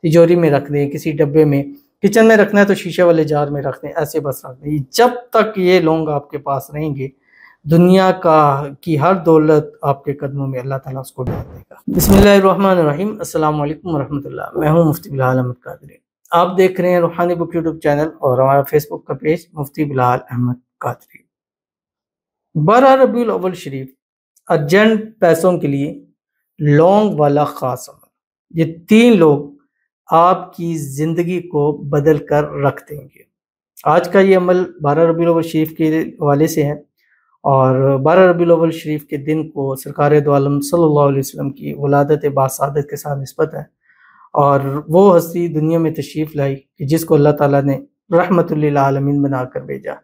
तिजोरी में रख दें, किसी डब्बे में, किचन में रखना है तो शीशे वाले जार में रख दें, ऐसे बस रख दें। जब तक ये लोग आपके पास रहेंगे, दुनिया की हर दौलत आपके कदमों में अल्लाह ताला उसको डाल देगा। बिस्मिल्लाहिर्रहमानिर्रहीम, अस्सलाम वालेकुम रहमतुल्लाह। मैं हूँ मुफ्ती बिलाल अहमद कादरी। आप देख रहे हैं रूहानी बुक यूट्यूब चैनल और हमारा फेसबुक का पेज मुफ्ती बिलाल अहमद कादरी। 12 रबीउल अव्वल शरीफ, अर्जेंट पैसों के लिए लौंग वाला खास अमल। ये 3 लोग आपकी ज़िंदगी को बदल कर रख देंगे। आज का ये अमल 12 रबीउल अव्वल शरीफ के हवाले से है और 12 रबीउल अव्वल शरीफ के दिन को सरकार दो आलम सल्लल्लाहु अलैहि वसल्लम की वलादत बासादत के साथ निस्बत है और वो हस्ती दुनिया में तशरीफ़ लाई कि जिसको अल्लाह ताला ने रहमतुल लिल आलमीन बना कर भेजा,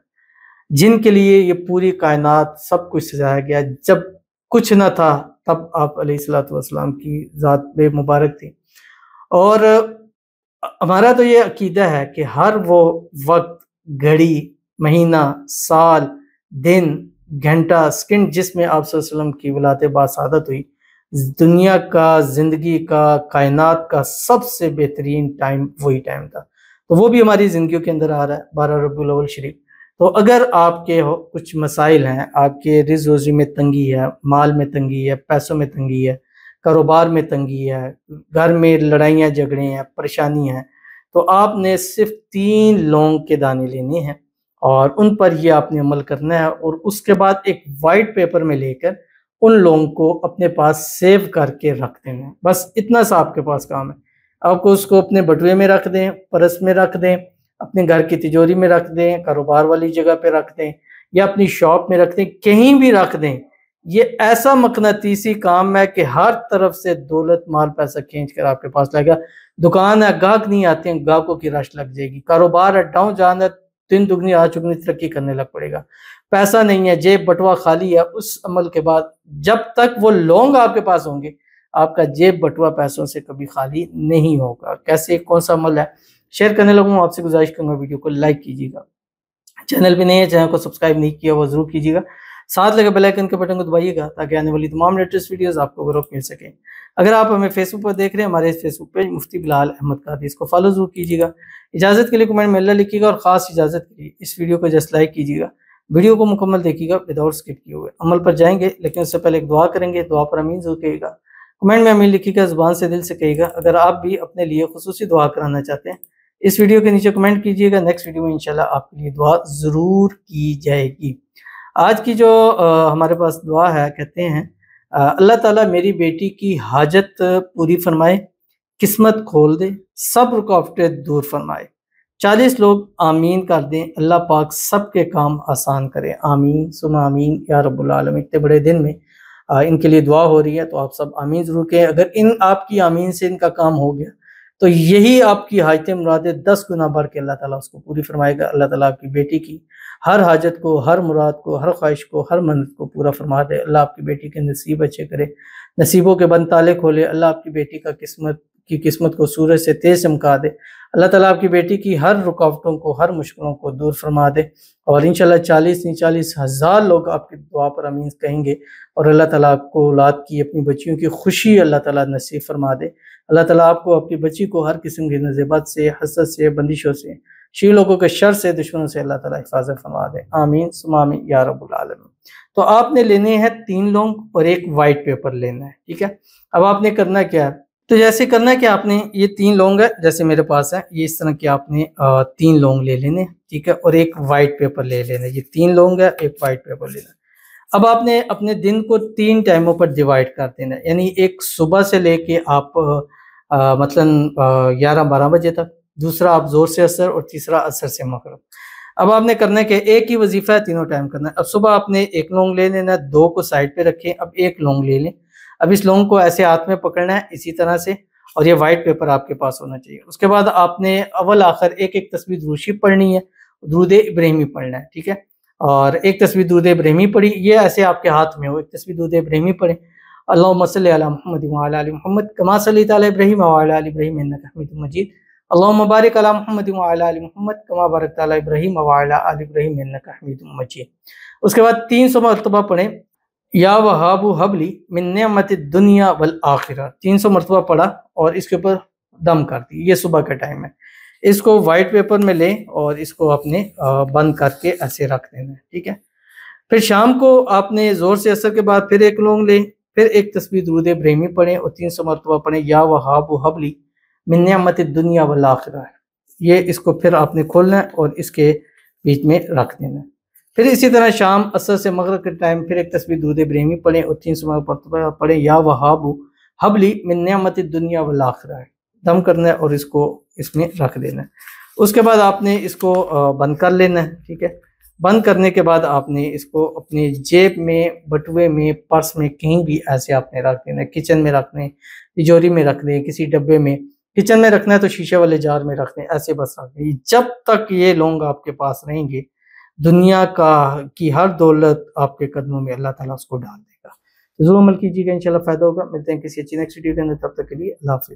जिनके लिए ये पूरी कायनात सब कुछ सजाया गया। जब कुछ न था तब आप अलैहिस्सलातु वस्सलाम की ज़ात बे मुबारक थी। और हमारा तो ये अकीदा है कि हर वो वक्त, घड़ी, महीना, साल, दिन, घंटा, सेकंड जिसमें आप सल्लल्लाहु अलैहि वसल्लम की वलादत बासादत हुई, दुनिया का, ज़िंदगी का, कायनात का सबसे बेहतरीन टाइम वही टाइम था। तो वो भी हमारी ज़िंदगियों के अंदर आ रहा है 12 रबीउल अव्वल शरीफ। तो अगर आपके कुछ मसाइल हैं, आपके रिज़्क़ रोज़ी में तंगी है, माल में तंगी है, पैसों में तंगी है, कारोबार में तंगी है, घर में लड़ाइयाँ झगड़े हैं, परेशानी है, तो आपने सिर्फ 3 लौंग के दाने लेने हैं और उन पर ये आपने अमल करना है और उसके बाद एक वाइट पेपर में लेकर उन लौंग को अपने पास सेव करके रख देना है। बस इतना सा आपके पास काम है। आपको उसको अपने बटुए में रख दें, पर्स में रख दें, अपने घर की तिजोरी में रख दें, कारोबार वाली जगह पे रख दें या अपनी शॉप में रख दें, कहीं भी रख दें। ये ऐसा मकनातीसी काम है कि हर तरफ से दौलत, माल, पैसा खींच कर आपके पास लाएगा। दुकान है, गाहक नहीं आते हैं, ग्राहकों की रश लग जाएगी। कारोबार है, डाउन जान है, 3 दुगनी 8 चुगनी तरक्की करने लग पड़ेगा। पैसा नहीं है, जेब बटुआ खाली है, उस अमल के बाद जब तक वो लौंग आपके पास होंगे, आपका जेब बटुआ पैसों से कभी खाली नहीं होगा। कैसे, कौन सा अमल है, शेयर करने लगूंगा। आपसे गुजारिश करूंगा वीडियो को लाइक कीजिएगा, चैनल पे नए हैं, चैनल को सब्सक्राइब नहीं किया वो जरूर कीजिएगा, साथ लगे बेल आइकन के बटन को दबाइएगा ताकि आने वाली तमाम लेटेस्ट वीडियोस आपको वक्त मिल सके। अगर आप हमें फेसबुक पर देख रहे हैं, हमारे फेसबुक पेज मुफ्ती बिलाल अहमद कादरी, इसको फॉलो जरूर कीजिएगा। इजाज़त के लिए कमेंट में अल्लाह लिखिएगा और ख़ास इजाज़त के लिए इस वीडियो को जस्ट लाइक कीजिएगा। वीडियो को मुकम्मल देखिएगा विदाउट स्किप किए हुए। अमल पर जाएंगे लेकिन उससे पहले एक दुआ करेंगे, दुआ पर आमीन जरूर कहिएगा। कमेंट में आमीन लिखिएगा, ज़ुबान से दिल से कहिएगा। अगर आप भी अपने लिए खुसूसी दुआ कराना चाहते हैं, इस वीडियो के नीचे कमेंट कीजिएगा, नेक्स्ट वीडियो में इंशाल्लाह आपके लिए दुआ ज़रूर की जाएगी। आज की जो हमारे पास दुआ है, कहते हैं अल्लाह ताला मेरी बेटी की हाजत पूरी फरमाए, किस्मत खोल दे, सब रुकावटें दूर फरमाए। 40 लोग आमीन कर दें, अल्लाह पाक सबके काम आसान करे। आमीन सुमा आमीन या रब्बुल आलमीन। इतने बड़े दिन में इनके लिए दुआ हो रही है तो आप सब आमीन ज़रूर कहें। अगर इन आपकी आमीन से इनका काम हो गया तो यही आपकी हाजतें मुरादें 10 गुना बढ़ के अल्लाह ताला उसको पूरी फरमाएगा। अल्लाह ताला आपकी बेटी की हर हाजत को, हर मुराद को, हर ख्वाहिश को, हर मन्नत को पूरा फरमा दे। अल्लाह आपकी बेटी के नसीब अच्छे करे, नसीबों के बंद ताले खोले। अल्लाह आपकी बेटी का किस्मत को सूरज से तेज चमका दे। अल्लाह ताला आपकी बेटी की हर रुकावटों को, हर मुश्किलों को दूर फरमा दे और इंशाल्लाह 40 नहीं 40,000 लोग आपकी दुआ पर आमीन कहेंगे और अल्लाह ताला आपको औलाद की, अपनी बच्चियों की खुशी अल्लाह ताला नसीब फरमा दे। अल्लाह ताला आपको, अपनी बच्ची को हर किस्म की नज़ेबत से, हसद से, बंदिशों से, शी लोगों के शर से, दुश्मनों से अल्लाह ताला हिफाजत फरमा दे। आमीन सुमा आमीन या रब्बुल आलमीन। तो आपने लेने हैं 3 लौंग और एक वाइट पेपर लेना है, ठीक है। अब आपने करना क्या है, तो जैसे करना है कि आपने ये 3 लौंग है, जैसे मेरे पास है, ये इस तरह के आपने 3 लौंग ले लेने, ठीक है, और एक वाइट पेपर ले लेना। ये 3 लौंग है, एक वाइट पेपर लेना। अब आपने अपने दिन को 3 टाइमों पर डिवाइड कर देना, यानी एक सुबह से लेके आप मतलब 11-12 बजे तक, दूसरा आप जोर से असर और तीसरा असर से मगरिब। अब आपने करना है कि एक ही वजीफा है, तीनों टाइम करना है। अब सुबह आपने 1 लौंग ले लेना, 2 को साइड पे रखें, अब 1 लौंग ले लें। अब इस लौंग को ऐसे हाथ में पकड़ना है इसी तरह से और ये वाइट पेपर आपके पास होना चाहिए। उसके बाद आपने अव्वल आखिर एक तस्बीह दुरूद शरीफ पढ़नी है, दुरूद इब्राहिमी पढ़ना है, ठीक है। और एक तस्बीह दुरूद इब्राहिमी पढ़ी, ये ऐसे आपके हाथ में हो, एक तस्बीह दुरूद इब्राहिमी पढ़े, अल्लाहुम्मा सल्ली अला मुहम्मद व अला आलि मुहम्मद कमा सल्लैता अला इब्राहीम व अला आलि इब्राहीम इन्नका हमीदुम मजीद। अल्लाहुम्मा बारिक अला मुहम्मद व अला आलि मुहम्मद कमा बारकता अला इब्राहीम व अला आलि इब्राहीम इन्नका हमीदुम मजीद। उसके बाद 300 मरतबा पढ़ें, या वहाबु हबली मिन नेमतिद दुनिया वल आखिरा। 300 मरतबा पढ़ा और इसके ऊपर दम कर दी। ये सुबह का टाइम है। इसको वाइट पेपर में लें और इसको आपने बंद करके ऐसे रख देना है, ठीक है। फिर शाम को आपने जोर से असर के बाद फिर एक लौंग लें, फिर एक तस्बीह दुरूद इब्राहिमी पढ़ें और 300 मरतबा पढ़ें या वहाब हबली मिन निअमत दुनिया वल आखिरा। ये इसको फिर आपने खोलना है और इसके बीच में रख देना है। फिर इसी तरह शाम असर से मगरिब के टाइम फिर एक तस्बीह दुरूद इब्राहिमी पढ़ें और 300 मरतबा पढ़ें या वहाब हबली मिन निअमत दुनिया वल आखिरा। दम करना है और इसको इसमें रख देना है। उसके बाद आपने इसको बंद कर लेना है, ठीक है। बंद करने के बाद आपने इसको अपने जेब में, बटुए में, पर्स में कहीं भी ऐसे आपने रख देना है। किचन में रखने, तिजोरी में रख दें, किसी डब्बे में। किचन में रखना है तो शीशे वाले जार में रख दें, ऐसे बस रख दें। जब तक ये लौंग आपके पास रहेंगे, दुनिया की हर दौलत आपके कदमों में अल्लाह ताला उसको डाल देगा। जरूर अमल कीजिएगा, इंशाल्लाह फायदा होगा। मिलते हैं किसी अच्छी नेक्स्ट वीडियो के अंदर, तब तक के लिए अल्लाह हाफिज़।